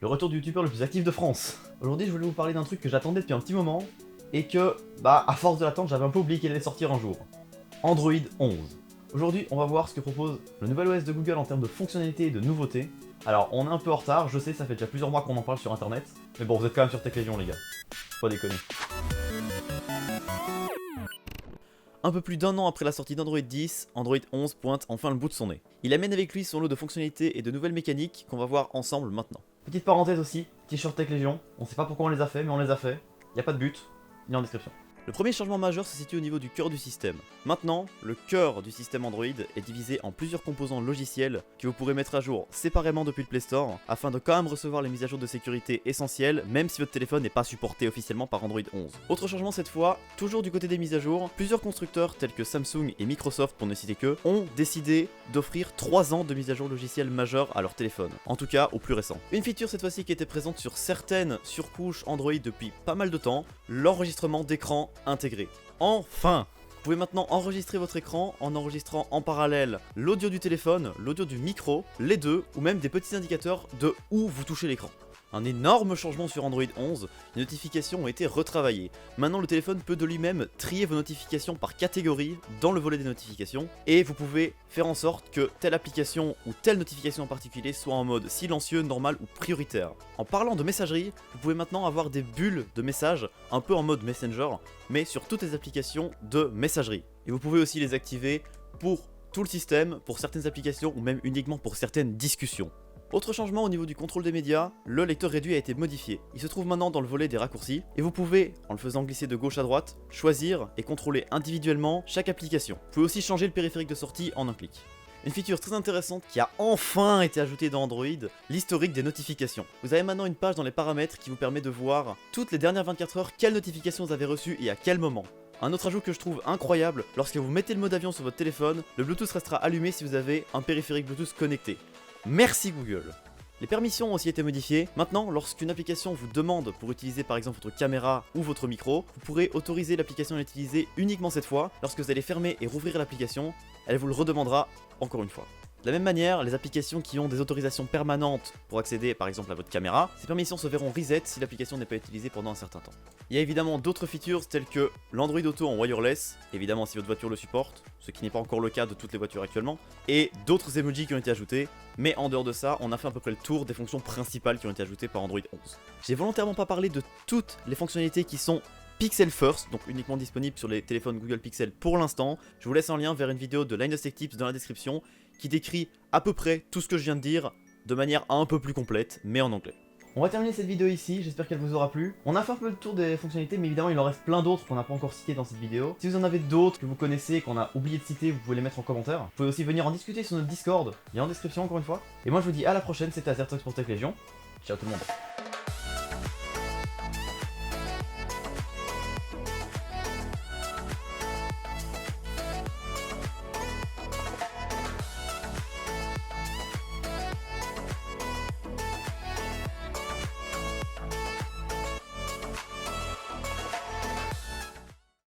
le retour du youtubeur le plus actif de France. Aujourd'hui, je voulais vous parler d'un truc que j'attendais depuis un petit moment, et que, à force de l'attendre, j'avais un peu oublié qu'il allait sortir un jour. Android 11. Aujourd'hui, on va voir ce que propose le nouvel OS de Google en termes de fonctionnalités et de nouveautés. Alors, on est un peu en retard, je sais, ça fait déjà plusieurs mois qu'on en parle sur internet, mais bon, vous êtes quand même sur Tech Légion, les gars. Faut pas déconner. Un peu plus d'un an après la sortie d'Android 10, Android 11 pointe enfin le bout de son nez. Il amène avec lui son lot de fonctionnalités et de nouvelles mécaniques qu'on va voir ensemble maintenant. Petite parenthèse aussi, t-shirt Tech Légion, on sait pas pourquoi on les a fait, mais on les a fait. Y a pas de but, ni en description. Le premier changement majeur se situe au niveau du cœur du système. Maintenant, le cœur du système Android est divisé en plusieurs composants logiciels que vous pourrez mettre à jour séparément depuis le Play Store afin de quand même recevoir les mises à jour de sécurité essentielles même si votre téléphone n'est pas supporté officiellement par Android 11. Autre changement cette fois, toujours du côté des mises à jour, plusieurs constructeurs tels que Samsung et Microsoft pour ne citer que, ont décidé d'offrir 3 ans de mise à jour logicielle majeure à leur téléphone, en tout cas au plus récent. Une feature cette fois-ci qui était présente sur certaines surcouches Android depuis pas mal de temps, l'enregistrement d'écran intégré. Enfin! Vous pouvez maintenant enregistrer votre écran en enregistrant en parallèle l'audio du téléphone, l'audio du micro, les deux, ou même des petits indicateurs de où vous touchez l'écran. Un énorme changement sur Android 11, les notifications ont été retravaillées. Maintenant le téléphone peut de lui-même trier vos notifications par catégorie dans le volet des notifications, et vous pouvez faire en sorte que telle application ou telle notification en particulier soit en mode silencieux, normal ou prioritaire. En parlant de messagerie, vous pouvez maintenant avoir des bulles de messages, un peu en mode Messenger, mais sur toutes les applications de messagerie. Et vous pouvez aussi les activer pour tout le système, pour certaines applications ou même uniquement pour certaines discussions. Autre changement au niveau du contrôle des médias, le lecteur réduit a été modifié. Il se trouve maintenant dans le volet des raccourcis, et vous pouvez, en le faisant glisser de gauche à droite, choisir et contrôler individuellement chaque application. Vous pouvez aussi changer le périphérique de sortie en un clic. Une feature très intéressante qui a enfin été ajoutée dans Android, l'historique des notifications. Vous avez maintenant une page dans les paramètres qui vous permet de voir toutes les dernières 24 heures quelles notifications vous avez reçues et à quel moment. Un autre ajout que je trouve incroyable, lorsque vous mettez le mode avion sur votre téléphone, le Bluetooth restera allumé si vous avez un périphérique Bluetooth connecté. Merci Google. Les permissions ont aussi été modifiées. Maintenant, lorsqu'une application vous demande pour utiliser par exemple votre caméra ou votre micro, vous pourrez autoriser l'application à l'utiliser uniquement cette fois. Lorsque vous allez fermer et rouvrir l'application, elle vous le redemandera encore une fois. De la même manière, les applications qui ont des autorisations permanentes pour accéder par exemple à votre caméra, ces permissions se verront reset si l'application n'est pas utilisée pendant un certain temps. Il y a évidemment d'autres features telles que l'Android Auto en wireless, évidemment si votre voiture le supporte, ce qui n'est pas encore le cas de toutes les voitures actuellement, et d'autres emojis qui ont été ajoutés, mais en dehors de ça, on a fait à peu près le tour des fonctions principales qui ont été ajoutées par Android 11. J'ai volontairement pas parlé de toutes les fonctionnalités qui sont Pixel First, donc uniquement disponible sur les téléphones Google Pixel pour l'instant. Je vous laisse un lien vers une vidéo de Linus Tech Tips dans la description qui décrit à peu près tout ce que je viens de dire de manière un peu plus complète, mais en anglais. On va terminer cette vidéo ici, j'espère qu'elle vous aura plu. On a fait un peu le tour des fonctionnalités, mais évidemment il en reste plein d'autres qu'on n'a pas encore citées dans cette vidéo. Si vous en avez d'autres que vous connaissez, qu'on a oublié de citer, vous pouvez les mettre en commentaire. Vous pouvez aussi venir en discuter sur notre Discord, il est en description encore une fois. Et moi je vous dis à la prochaine, c'était Azertox pour Tech Légion. Ciao tout le monde.